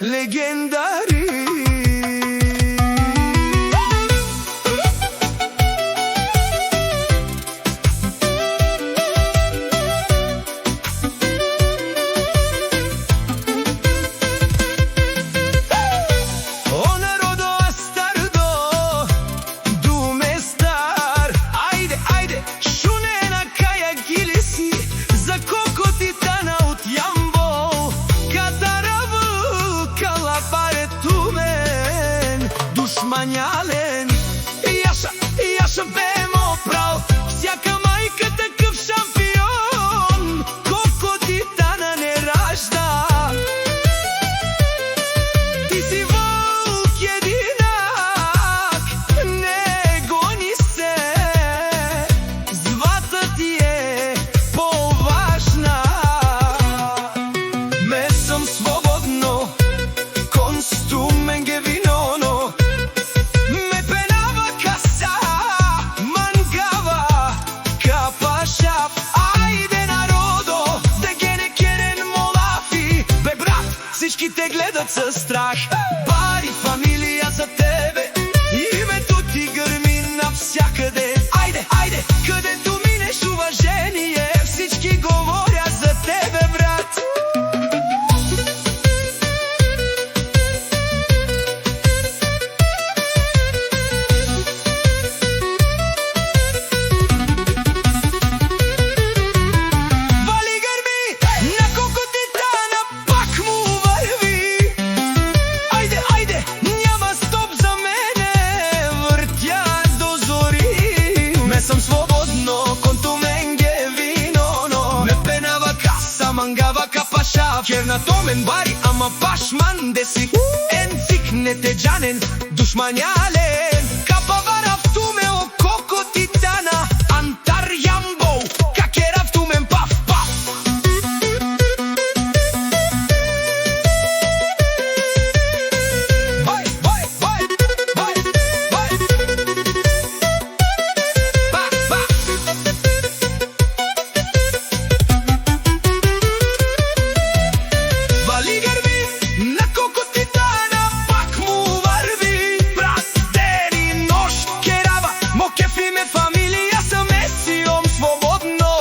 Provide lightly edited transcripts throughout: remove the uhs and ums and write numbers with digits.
легендари. Манјален, Јаша бемо прав, всяка мајка такъв шампион, колко титана не ражда. Ти си вълк единак, не гони се, звата ти е по-важна. Ме съм свободно, констумен ге виноно, всички те гледат със страх. Пари, фамилия за тебе, името ти гърми навсякъде. Айде, айде, където минеш уважение, всички говорят за тебе, брат. Вали гърми, на колко титана пак му съм свободно, конто менге виноно. Ме пенава каса, мангава капаша, керна томен бари, ама пашман деси. Ен фик нетеджанен, душманялен, капа варав туме о коко титана, антар ямбо, какерав тумен пав пав. Бай, бай, бай, бай, бай. Вали гърби, на колко титана пак му върви. Брат, ден и нощ керава, мо кефи ме фамилия съм есиом свободно.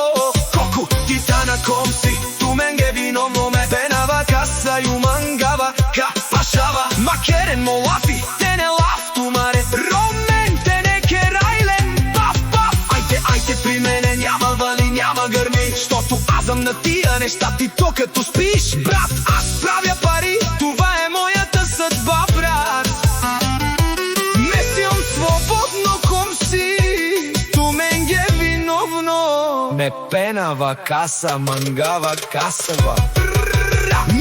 Колко титана ком си, ту мен ге виновно ме пенава каса ю мангава, капашава, макерен мо лафи, тене лаф тумаре, ромен тене керайлен, пав пав. Айде при мене няма вали, няма гърми, щото аз съм на тия неща, ти то като спиш. Брат, аз правя пари, това е моята съдба, брат. Не сиом свободно ком си, ту мен ге виновно. Ме пенава каса, мангава касава.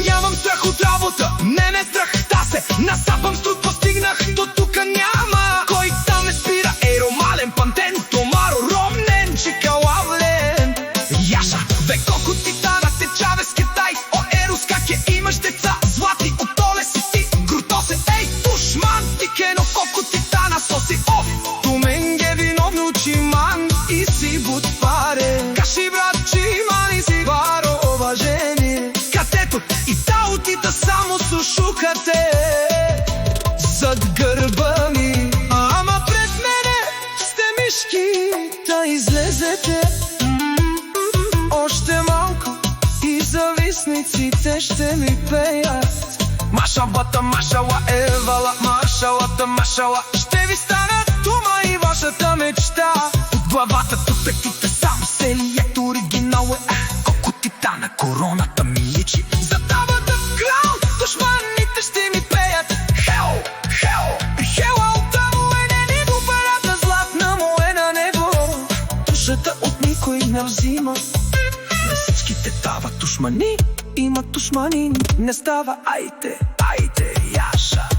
Нямам страх от работа, не ме страхта се, насапам студ, постигнах до тука няма. Кой там ме спира, еромален, пантен, томаро, ромнен, чикалавлен. Яша, бе колко титана течаве с Китай, о ерус как е, имаш деца, злати, отоле си ти, круто се, ей, душман, ти кено, колко титана соси, о, ту мен ге виновно, чиман и си бутваре. Каши брат, чиман и си варо, уважение. Катето и таутита само сушукате зад гърба ми, ама пред мене сте мишки, да излезете. Още малко и зависниците ще ми пеят. Машалбата, машала, евала, машалата, машала. Ще ви станат тума и вашата мечта. От главата тупетите сам се лият, оригинал е. Колко титана короната ми личи. За табата крал, душманите ще ми пеят. Хел, хел, хела от тамуене, небо парата златна му е на него. Душата от никой не взима. На всичките дават душмани, има душманин, не става, айде, айде, Яша.